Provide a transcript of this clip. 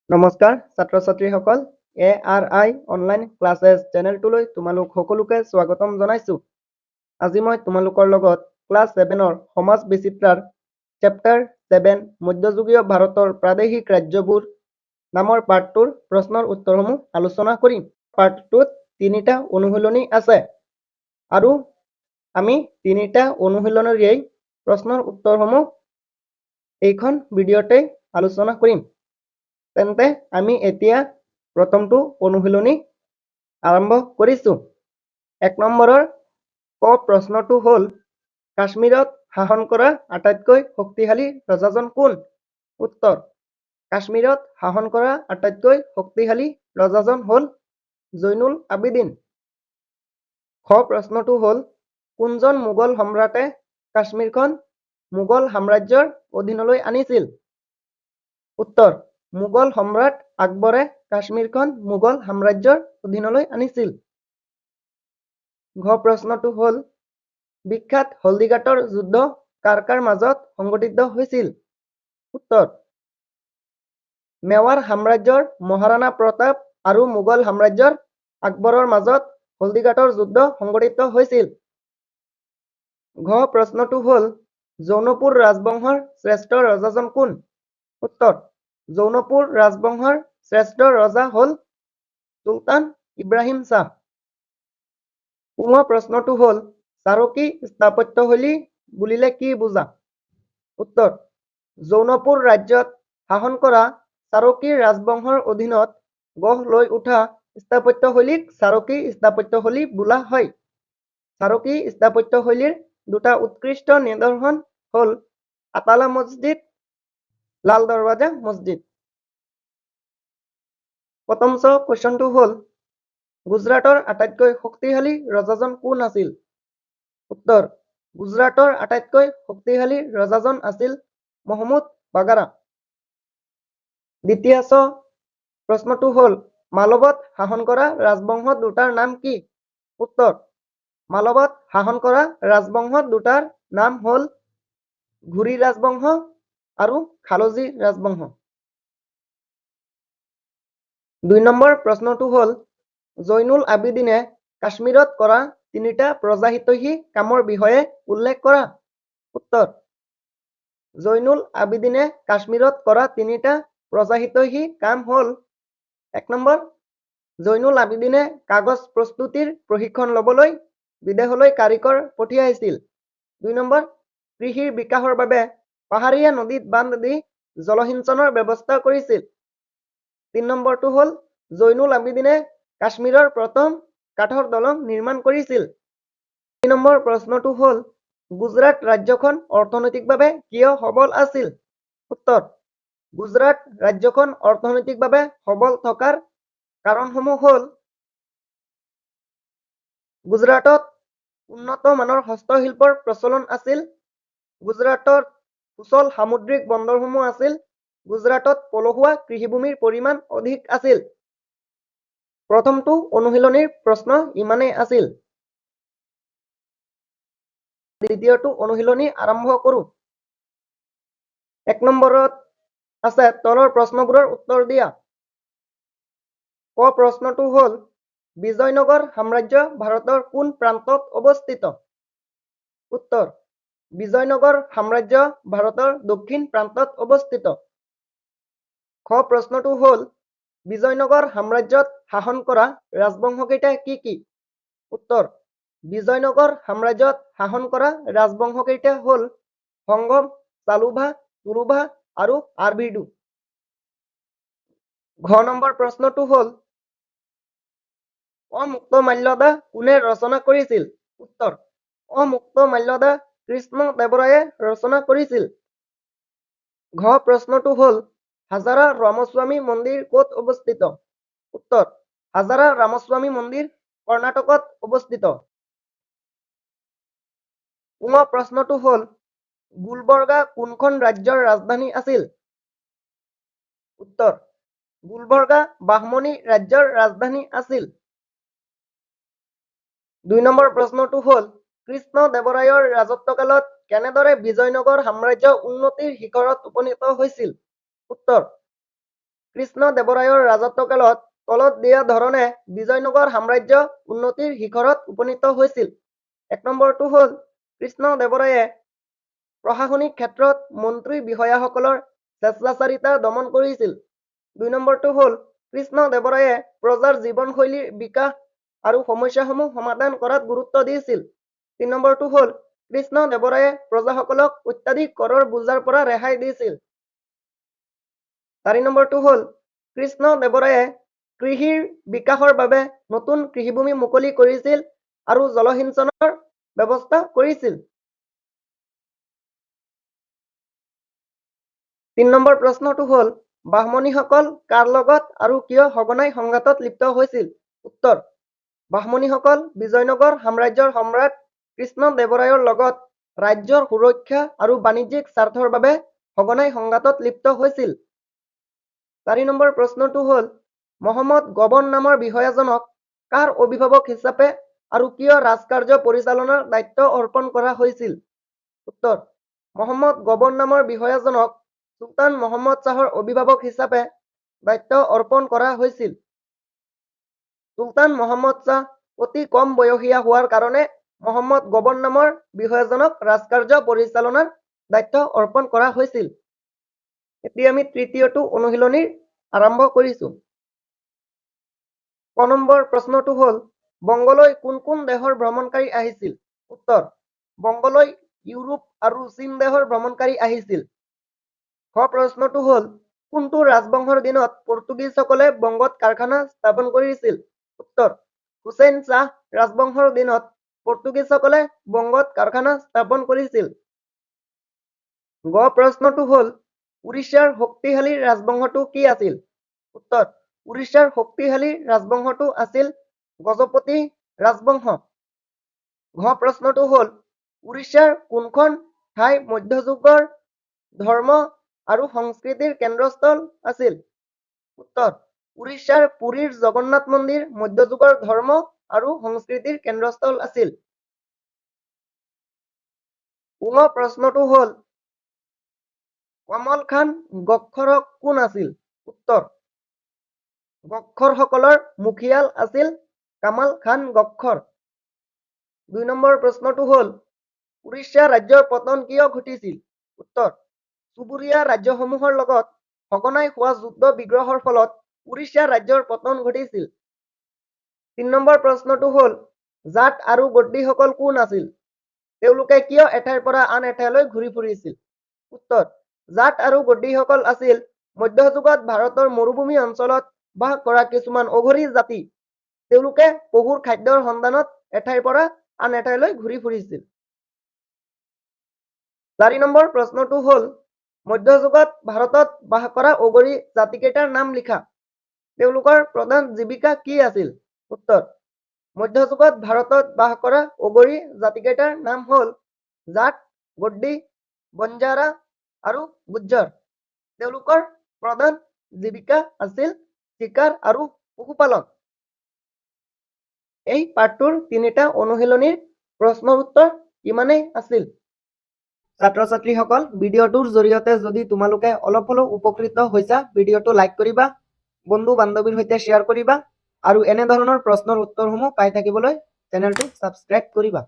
নমস্কাৰ ছাত্ৰ ছাত্ৰীসকল ARI অনলাইন ক্লাছেছ চেনেলটোলৈ তোমালোক সকলোকে স্বাগতম জনাইছো। আজি মই তোমালোকৰ লগত ক্লাছ 7ৰ সমাজ বিচিত্ৰাৰ চেপ্টাৰ 7 মধ্যযুগীয় ভাৰতৰ প্ৰাদেশিক ৰাজ্যবোৰ নামৰ পাঠটোৰ প্ৰশ্নৰ উত্তৰসমূহ আলোচনা কৰিম। পাঠটোত তিনিটা অনুশীলনী আছে আৰু আমি তিনিটা অনুশীলনীৰে প্ৰশ্নৰ উত্তৰসমূহ এইখন ভিডিঅ'তে আলোচনা কৰিম। তেন্তে আমি এতিয়া প্ৰথমটো অনুশীলনী আৰম্ভ কৰিছো। 1 নম্বৰৰ ক প্ৰশ্নটো হ'ল কাশ্মীৰত শাসন কৰা আটাইতকৈ শক্তিশালী ৰজাজন কোন? উত্তৰ: কাশ্মীৰত শাসন কৰা আটাইতকৈ শক্তিশালী ৰজাজন হ'ল জৈনুল আবিদিন। খ প্ৰশ্নটো হ'ল কোনজন মোগল সম্ৰাটে কাশ্মীৰখন মোগল সাম্ৰাজ্যৰ অধীনলৈ আনিছিল? উত্তৰ: মোগল সম্ৰাট আকবৰে কাশ্মীৰখন মোগল সাম্ৰাজ্যৰ অধীনলৈ আনিছিল। ঘ প্ৰশ্নটো হ'ল বিখ্যাত হলদিঘাটৰ যুদ্ধ কাৰ কাৰ মাজত সংঘটিত হৈছিল? উত্তৰ: মেৱাৰ সাম্ৰাজ্যৰ মহাৰাণা প্ৰতাপ আৰু মোগল সাম্ৰাজ্যৰ আকবৰৰ মাজত হলদিঘাটৰ যুদ্ধ সংঘটিত হৈছিল। ঘ প্ৰশ্নটো হ'ল জৌনপুৰ ৰাজবংশৰ শ্ৰেষ্ঠ ৰজাজন কোন? উত্তৰ: জৌনপুৰ ৰাজবংশৰ শ্ৰেষ্ঠ ৰজা হ'ল চুলতান ইব্ৰাহিম শ্বাহ। পুনৰ প্ৰশ্নটো হ'ল চাৰকী স্থাপত্যশৈলী বুলিলে কি বুজা? উত্তৰ: জৌনপুৰ ৰাজ্যত শাসন কৰা চাৰকী ৰাজবংশৰ অধীনত গঢ় লৈ উঠা স্থাপত্যশৈলীক চাৰকী স্থাপত্যশৈলী বোলা হয়। চাৰকী স্থাপত্যশৈলীৰ দুটা উৎকৃষ্ট নিদৰ্শন হ'ল আতালা মছজিদ, লাল দৰৱাজা মছজিদ। প্ৰথম কুৱেশ্যনটো হ'ল গুজৰাটৰ আটাইতকৈ শক্তিশালী ৰজাজন কোন আছিল? উত্তৰ: গুজৰাটৰ আটাইতকৈ শক্তিশালী ৰজাজন আছিল মহমুদ বাগাৰা। দ্বিতীয় প্ৰশ্নটো হ'ল মালৱত শাসন কৰা ৰাজবংশ দুটাৰ নাম কি? উত্তৰ: মালৱত শাসন কৰা ৰাজবংশ দুটাৰ নাম হ'ল ঘুৰি ৰাজবংশ আৰু খালজী ৰাজবংশ। 2 নম্বৰ প্ৰশ্নটো হ'ল জৈনুল আবিদিনে কাশ্মীৰত কৰা তিনিটা প্ৰজাহিতৈষী কামৰ বিষয়ে উল্লেখ কৰা। উত্তৰ: জৈনুল আবিদিনে কাশ্মীৰত কৰা তিনিটা প্ৰজাহিতৈষী কাম হ'ল 1 নম্বৰ জৈনুল আবিদিনে কাগজ প্ৰস্তুতিৰ প্ৰশিক্ষণ ল'বলৈ বিদেশলৈ কাৰিকৰ পঠিয়াইছিল। 2 নম্বৰ কৃষিৰ বিকাশৰ বাবে পাহাৰীয়া নদীত বান্ধ দি জলসিঞ্চনৰ ব্যৱস্থা কৰিছিল। 3 নম্বৰটো হ'ল জৈনুল আবিদিনে কাশ্মীৰৰ প্ৰথম কাঠৰ দলং নিৰ্মাণ কৰিছিল। 4 নম্বৰ প্ৰশ্নটো হ'ল গুজৰাট ৰাজ্যখন অৰ্থনৈতিকভাৱে কিয় সবল আছিল? উত্তৰ: গুজৰাট ৰাজ্যখন অৰ্থনৈতিকভাৱে সবল থকাৰ কাৰণসমূহ হ'ল গুজৰাটত উন্নত মানৰ হস্তশিল্পৰ প্ৰচলন আছিল, গুজৰাটত সুচল সামুদ্ৰিক বন্দৰসমূহ আছিল, গুজৰাটত পলসুৱা কৃষিভূমিৰ পৰিমাণ অধিক আছিল। প্ৰথমটো অনুশীলনীৰ প্ৰশ্ন ইমানেই আছিল। দ্বিতীয়টো অনুশীলনী আৰম্ভ কৰোঁ। 1 নম্বৰত আছে তলৰ প্ৰশ্নবোৰৰ উত্তৰ দিয়া। ক প্ৰশ্নটো হ'ল বিজয়নগৰ সাম্ৰাজ্য ভাৰতৰ কোন প্ৰান্তত অৱস্থিত? উত্তৰ: বিজয়নগৰ সাম্ৰাজ্য ভাৰতৰ দক্ষিণ প্ৰান্তত অৱস্থিত। খ প্ৰশ্নটো হ'ল বিজয়নগৰ সাম্ৰাজ্যত শাসন কৰা ৰাজবংশকেইটা কি কি? উত্তৰ: বিজয়নগৰ সাম্ৰাজ্যত শাসন কৰা ৰাজবংশকেইটা হ'ল সংগম, চালুভা, তুলুভা আৰু আৰভিডু। ঘ নম্বৰ প্ৰশ্নটো হ'ল অমুক্তমাল্যদা কোনে ৰচনা কৰিছিল? উত্তৰ: অমুক্তমাল্যদা কৃষ্ণদেৱৰায়ে ৰচনা কৰিছিল। ঘ প্ৰশ্নটো হ'ল হাজাৰা ৰামস্বামী মন্দিৰ ক'ত অৱস্থিত? উত্তৰ: হাজাৰা ৰামস্বামী মন্দিৰ কৰ্ণাটকত অৱস্থিত। পুনৰ প্ৰশ্নটো হ'ল গুলবৰ্গা কোনখন ৰাজ্যৰ ৰাজধানী আছিল? উত্তৰ: গুলবৰ্গা বাহমনি ৰাজ্যৰ ৰাজধানী আছিল। 2 নম্বৰ প্ৰশ্নটো হ'ল কৃষ্ণদেৱৰায়ৰ ৰাজত্বকালত কেনেদৰে বিজয়নগৰ সাম্ৰাজ্য উন্নতিৰ শিখৰত উপনীত হৈছিল? উত্তৰ: কৃষ্ণদেৱৰায়ৰ ৰাজত্বকালত তলত দিয়া ধৰণে বিজয়নগৰ সাম্ৰাজ্য উন্নতিৰ শিখৰত উপনীত হৈছিল। 1 নম্বৰটো হ'ল কৃষ্ণদেৱৰায়ে প্ৰশাসনিক ক্ষেত্ৰত মন্ত্ৰী বিষয়াসকলৰ স্বেচ্ছাচাৰিতা দমন কৰিছিল। 2 নম্বৰটো হ'ল কৃষ্ণদেৱৰায়ে প্ৰজাৰ জীৱনশৈলীৰ বিকাশ আৰু সমস্যাসমূহ সমাধান কৰাত গুৰুত্ব দিছিল। 3 নম্বৰটো হ'ল কৃষ্ণদেৱৰায়ে প্ৰজাসকলক অত্যাধিক কৰৰ বোজাৰ পৰা ৰেহাই দিছিল। 4 নম্বৰটো হ'ল কৃষ্ণদেৱৰায়ে কৃষিৰ বিকাশৰ বাবে নতুন কৃষিভূমি মুকলি কৰিছিল আৰু জলসিঞ্চনৰ ব্যৱস্থা কৰিছিল। 3 নম্বৰ প্ৰশ্নটো হ'ল বাহ্মণীসকল কাৰ লগত আৰু কিয় সঘনাই সংঘাতত লিপ্ত হৈছিল? উত্তৰ: বাহ্মণীসকল বিজয়নগৰ সাম্ৰাজ্যৰ সম্ৰাট কৃষ্ণদেৱৰায়ৰ লগত ৰাজ্যৰ সুৰক্ষা আৰু বাণিজ্যিক স্বাৰ্থৰ বাবে সঘনাই সংঘাতত লিপ্ত হৈছিল। 4 নম্বৰ প্ৰশ্নটো হ'ল মহম্মদ গবন নামৰ বিষয়াজনক কাৰ অভিভাৱক হিচাপে আৰু কিয় ৰাজকাৰ্য পৰিচালনাৰ দায়িত্ব অৰ্পণ কৰা হৈছিল? উত্তৰ: মহম্মদ গবন নামৰ বিষয়াজনক চুলতান মহম্মদ শ্বাহৰ অভিভাৱক হিচাপে দায়িত্ব অৰ্পণ কৰা হৈছিল। চুলতান মহম্মদ শ্বাহ অতি কম বয়সীয়া হোৱাৰ কাৰণে মহম্মদ গবন নামৰ বিষয়াজনক ৰাজকাৰ্য পৰিচালনাৰ দায়িত্ব অৰ্পণ কৰা হৈছিল। এতিয়া আমি তৃতীয়টো অনুশীলনীৰ আৰম্ভ কৰিছোঁ। ক নম্বৰ প্ৰশ্নটো হ'ল বংগলৈ কোন কোন দেশৰ ভ্ৰমণকাৰী আহিছিল? উত্তৰ: বংগলৈ ইউৰোপ আৰু চীন দেশৰ ভ্ৰমণকাৰী আহিছিল। খ প্ৰশ্নটো হ'ল কোনটো ৰাজবংশৰ দিনত পৰ্তুগীজসকলে বংগত কাৰখানা স্থাপন কৰিছিল? উত্তৰ: হুছেইন শ্বাহ ৰাজবংশৰ দিনত পৰ্তুগীজসকলে বংগত কাৰখানা স্থাপন কৰিছিল। গ প্ৰশ্নটো হ'ল উৰিষ্যাৰ শক্তিশালী ৰাজবংশটো কি আছিল? উত্তৰ: উৰিষ্যাৰ শক্তিশালী ৰাজবংশটো আছিল গজপতি ৰাজবংশ। ঘ প্ৰশ্নটো হ'ল উৰিষ্যাৰ কোনখন ঠাই মধ্যযুগৰ ধৰ্ম আৰু সংস্কৃতিৰ কেন্দ্ৰস্থল আছিল? উত্তৰ: উৰিষ্যাৰ পুৰীৰ জগন্নাথ মন্দিৰ মধ্যযুগৰ ধৰ্ম আৰু সংস্কৃতিৰ কেন্দ্ৰস্থল আছিল। ঙ প্ৰশ্নটো হ'ল কমল খান গখ্খৰ কোন আছিল? উত্তৰ: গখ্খৰসকলৰ মুখিয়াল আছিল কামাল খান গখ্খৰ। 2 নম্বৰ প্ৰশ্নটো হ'ল উৰিষ্যা ৰাজ্যৰ পতন কিয় ঘটিছিল? উত্তৰ: চুবুৰীয়া ৰাজ্যসমূহৰ লগত সঘনাই হোৱা যুদ্ধ বিগ্ৰহৰ ফলত উৰিষ্যা ৰাজ্যৰ পতন ঘটিছিল। 3 নম্বৰ প্ৰশ্নটো হ'ল জাট আৰু গদ্দীসকল কোন আছিল? তেওঁলোকে কিয় এঠাইৰ পৰা আন এঠাইলৈ ঘূৰি ফুৰিছিল? উত্তৰ: জাট আৰু গদ্দীসকল আছিল মধ্যযুগত ভাৰতৰ মৰুভূমি অঞ্চলত বাস কৰা কিছুমান অঘৰী জাতি। তেওঁলোকে পশুৰ খাদ্যৰ সন্ধানত এঠাইৰ পৰা আন এঠাইলৈ ঘূৰি ফুৰিছিল। 4 নম্বৰ প্ৰশ্নটো হ'ল মধ্যযুগত ভাৰতত বাস কৰা অঘৰী জাতিকেইটাৰ নাম লিখা। তেওঁলোকৰ প্ৰধান জীৱিকা কি আছিল? উত্তৰ: মধ্যযুগত ভাৰতত বাস কৰা অঘৰী জাতিকেইটাৰ নাম হ'ল জাট, গদ্দী, বঞ্জাৰা আৰু গুজ্জৰ। তেওঁলোকৰ প্ৰধান জীৱিকা আছিল চিকাৰ আৰু পশুপালন। এই পাঠটোৰ 3টা অনুশীলনীৰ প্ৰশ্নৰ উত্তৰ ইমানেই আছিল। ছাত্ৰ-ছাত্ৰীসকল, ভিডিঅ'টোৰ জৰিয়তে যদি তোমালোকে অলপ হ'লেও উপকৃত হৈছা, ভিডিঅ'টো লাইক কৰিবা, বন্ধু-বান্ধৱীৰ সৈতে শ্বেয়াৰ কৰিবা আৰু এনে ধৰণৰ প্ৰশ্নৰ উত্তৰসমূহ পাই থাকিবলৈ চেনেলটো ছাবস্ক্ৰাইব কৰিবা।